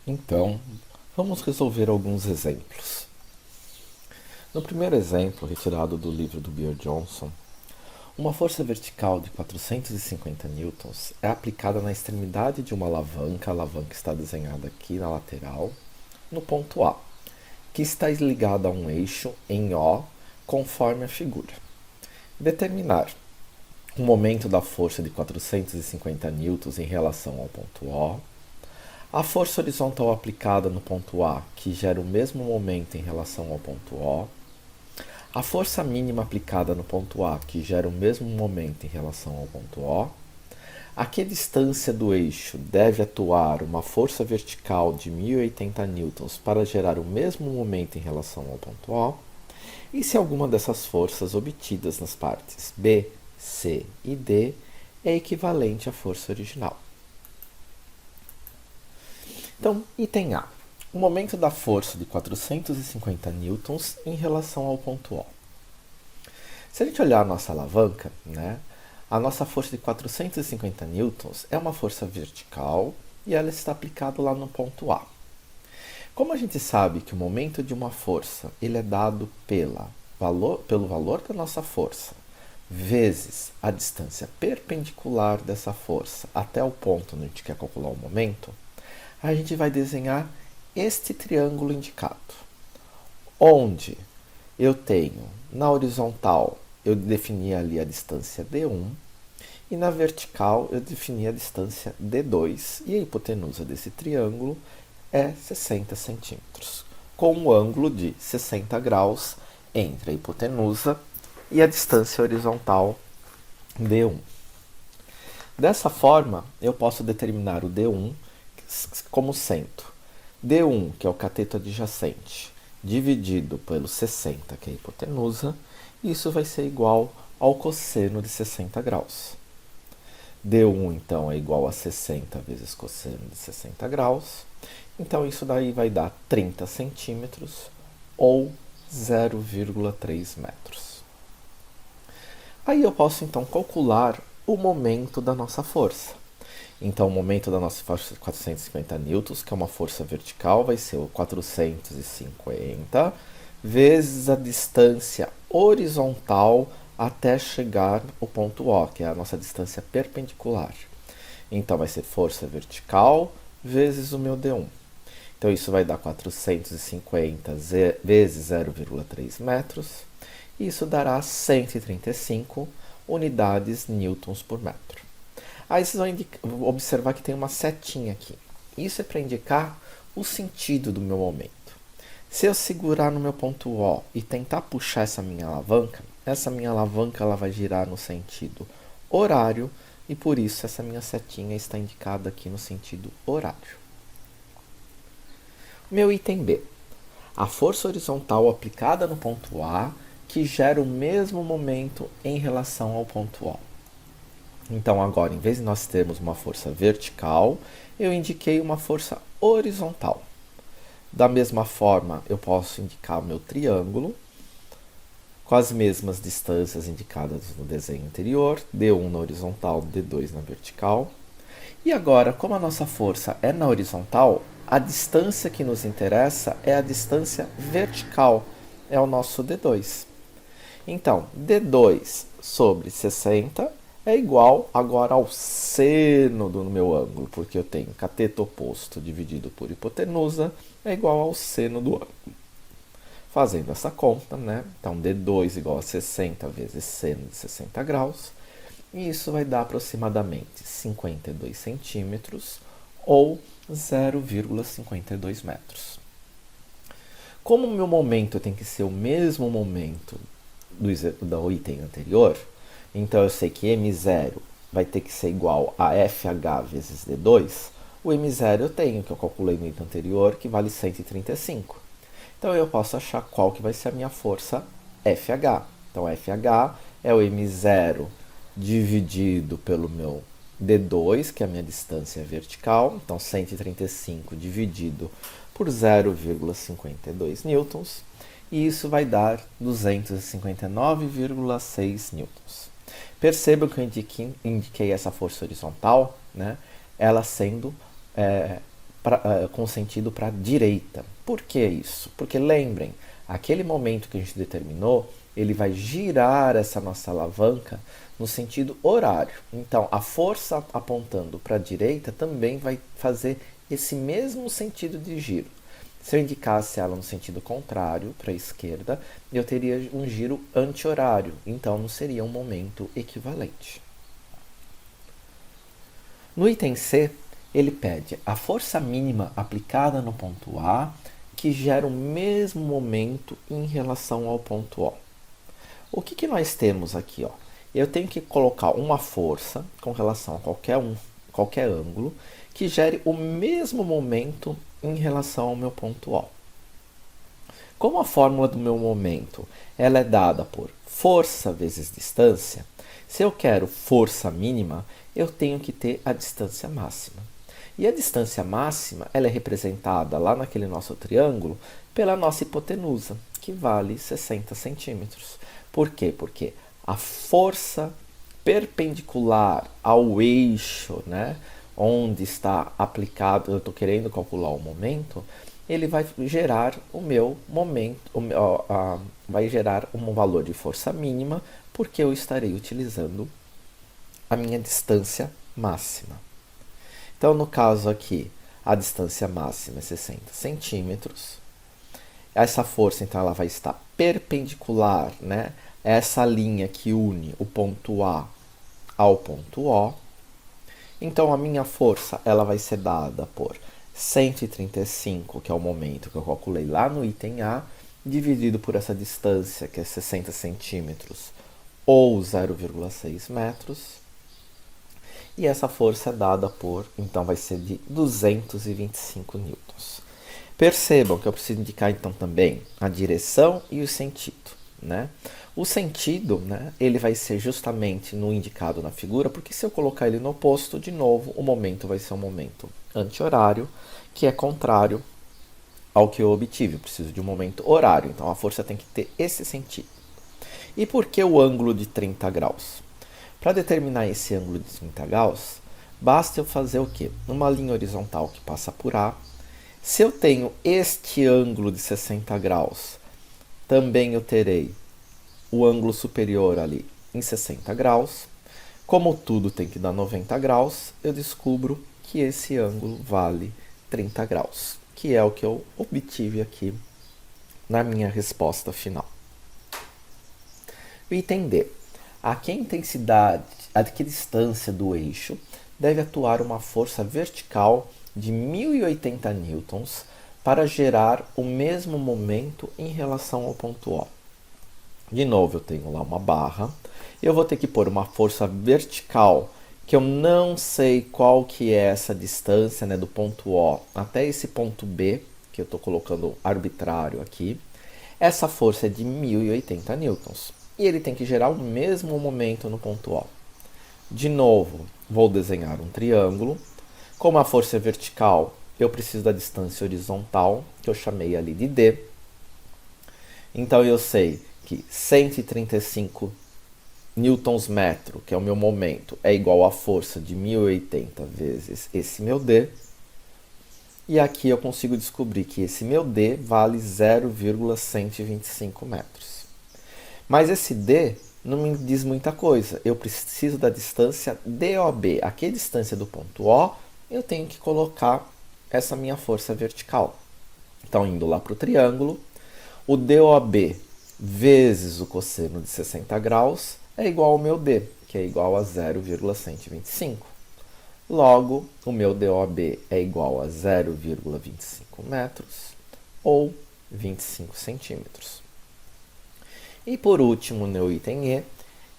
Então, vamos resolver alguns exemplos. No primeiro exemplo, retirado do livro do Bill Johnson, uma força vertical de 450 newtons é aplicada na extremidade de uma alavanca, a alavanca está desenhada aqui na lateral, no ponto A, que está ligada a um eixo em O, conforme a figura. Determinar o momento da força de 450 newtons em relação ao ponto O, a força horizontal aplicada no ponto A, que gera o mesmo momento em relação ao ponto O, a força mínima aplicada no ponto A, que gera o mesmo momento em relação ao ponto O, a que distância do eixo deve atuar uma força vertical de 1080 newtons para gerar o mesmo momento em relação ao ponto O, e se alguma dessas forças obtidas nas partes B, C e D é equivalente à força original. Então, item A. O momento da força de 450 newtons em relação ao ponto O. Se a gente olhar a nossa alavanca, a nossa força de 450 newtons é uma força vertical e ela está aplicada lá no ponto A. Como a gente sabe que o momento de uma força ele é dado pelo valor da nossa força vezes a distância perpendicular dessa força até o ponto onde a gente quer calcular o momento, a gente vai desenhar este triângulo indicado, onde eu tenho na horizontal eu defini ali a distância D1 e na vertical eu defini a distância D2 e a hipotenusa desse triângulo é 60 centímetros, com um ângulo de 60 graus entre a hipotenusa e a distância horizontal D1. Dessa forma, eu posso determinar o D1 como sendo D1, que é o cateto adjacente, dividido pelo 60, que é a hipotenusa, e isso vai ser igual ao cosseno de 60 graus. D1, então, é igual a 60 vezes cosseno de 60 graus. Então, isso daí vai dar 30 centímetros ou 0,3 metros. Aí eu posso, então, calcular o momento da nossa força. Então, o momento da nossa força de 450 newtons, que é uma força vertical, vai ser o 450 vezes a distância horizontal até chegar ao ponto O, que é a nossa distância perpendicular. Então, vai ser força vertical vezes o meu D1. Então, isso vai dar 450 vezes 0,3 metros. E isso dará 135 unidades newtons por metro. Aí vocês vão observar que tem uma setinha aqui. Isso é para indicar o sentido do meu momento. Se eu segurar no meu ponto O e tentar puxar essa minha alavanca ela vai girar no sentido horário e por isso essa minha setinha está indicada aqui no sentido horário. Meu item B. A força horizontal aplicada no ponto A que gera o mesmo momento em relação ao ponto O. Então, agora, em vez de nós termos uma força vertical, eu indiquei uma força horizontal. Da mesma forma, eu posso indicar o meu triângulo, com as mesmas distâncias indicadas no desenho anterior, D1 na horizontal, D2 na vertical. E agora, como a nossa força é na horizontal, a distância que nos interessa é a distância vertical, é o nosso D2. Então, D2 sobre 60 é igual agora ao seno do meu ângulo, porque eu tenho cateto oposto dividido por hipotenusa é igual ao seno do ângulo. Fazendo essa conta, então D2 igual a 60 vezes seno de 60 graus, e isso vai dar aproximadamente 52 centímetros ou 0,52 metros. Como o meu momento tem que ser o mesmo momento do item anterior, então eu sei que M0 vai ter que ser igual a FH vezes D2, o M0 eu tenho, que eu calculei no item anterior, que vale 135. Então eu posso achar qual que vai ser a minha força FH. Então FH é o M0 dividido pelo meu D2, que é a minha distância vertical, então 135 dividido por 0,52 newtons, e isso vai dar 259,6 newtons. Percebam que eu indiquei essa força horizontal, ela sendo com sentido para a direita. Por que isso? Porque lembrem, aquele momento que a gente determinou, ele vai girar essa nossa alavanca no sentido horário. Então, a força apontando para a direita também vai fazer esse mesmo sentido de giro. Se eu indicasse ela no sentido contrário, para a esquerda, eu teria um giro anti-horário, então não seria um momento equivalente. No item C, ele pede a força mínima aplicada no ponto A que gera o mesmo momento em relação ao ponto O. O que nós temos aqui? Ó? Eu tenho que colocar uma força com relação a qualquer ângulo que gere o mesmo momento em relação ao meu ponto O. Como a fórmula do meu momento ela é dada por força vezes distância, se eu quero força mínima, eu tenho que ter a distância máxima. E a distância máxima ela é representada lá naquele nosso triângulo pela nossa hipotenusa, que vale 60 centímetros. Por quê? Porque a força perpendicular ao eixo, né, onde está aplicado, eu estou querendo calcular o momento, ele vai gerar o meu momento, vai gerar um valor de força mínima, porque eu estarei utilizando a minha distância máxima. Então, no caso aqui, a distância máxima é 60 centímetros. Essa força, então, ela vai estar perpendicular, né? Essa linha que une o ponto A ao ponto O. Então, a minha força ela vai ser dada por 135, que é o momento que eu calculei lá no item A, dividido por essa distância, que é 60 centímetros, ou 0,6 metros. E essa força é dada por, então, vai ser de 225 newtons. Percebam que eu preciso indicar, então, também a direção e o sentido, né? O sentido, né, ele vai ser justamente no indicado na figura, porque se eu colocar ele no oposto, de novo, o momento vai ser um momento anti-horário, que é contrário ao que eu obtive. Eu preciso de um momento horário, então a força tem que ter esse sentido. E por que o ângulo de 30 graus? Para determinar esse ângulo de 30 graus, basta eu fazer o quê? Uma linha horizontal que passa por A. Se eu tenho este ângulo de 60 graus, também eu terei o ângulo superior ali em 60 graus. Como tudo tem que dar 90 graus, eu descubro que esse ângulo vale 30 graus, que é o que eu obtive aqui na minha resposta final. O item D. A que intensidade, a que distância do eixo deve atuar uma força vertical de 1080 newtons para gerar o mesmo momento em relação ao ponto O. De novo, eu tenho lá uma barra. Eu vou ter que pôr uma força vertical, que eu não sei qual que é essa distância, né, do ponto O até esse ponto B, que eu estou colocando arbitrário aqui. Essa força é de 1080 newtons. E ele tem que gerar o mesmo momento no ponto O. De novo, vou desenhar um triângulo. Como a força é vertical, eu preciso da distância horizontal, que eu chamei ali de D. Então, eu sei que 135 newtons metro, que é o meu momento, é igual à força de 1080 vezes esse meu D. E aqui eu consigo descobrir que esse meu D vale 0,125 metros. Mas esse D não me diz muita coisa. Eu preciso da distância DOB. Aqui é a distância do ponto O, eu tenho que colocar essa minha força vertical. Então, indo lá para o triângulo, o DOB vezes o cosseno de 60 graus é igual ao meu D, que é igual a 0,125. Logo, o meu DOB é igual a 0,25 metros ou 25 centímetros. E por último, no item E,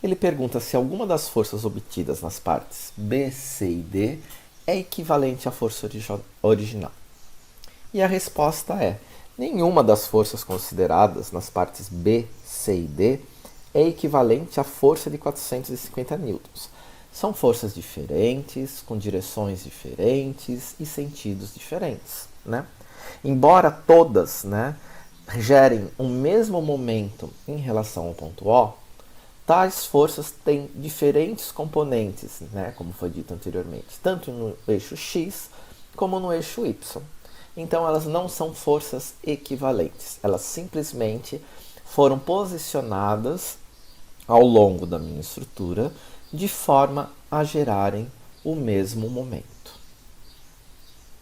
ele pergunta se alguma das forças obtidas nas partes B, C e D é equivalente à força original. E a resposta é: nenhuma das forças consideradas nas partes B, C e D é equivalente à força de 450 newtons. São forças diferentes, com direções diferentes e sentidos diferentes, né? Embora todas, né, gerem o mesmo momento em relação ao ponto O, tais forças têm diferentes componentes, né, como foi dito anteriormente, tanto no eixo X como no eixo Y. Então elas não são forças equivalentes, elas simplesmente foram posicionadas ao longo da minha estrutura de forma a gerarem o mesmo momento.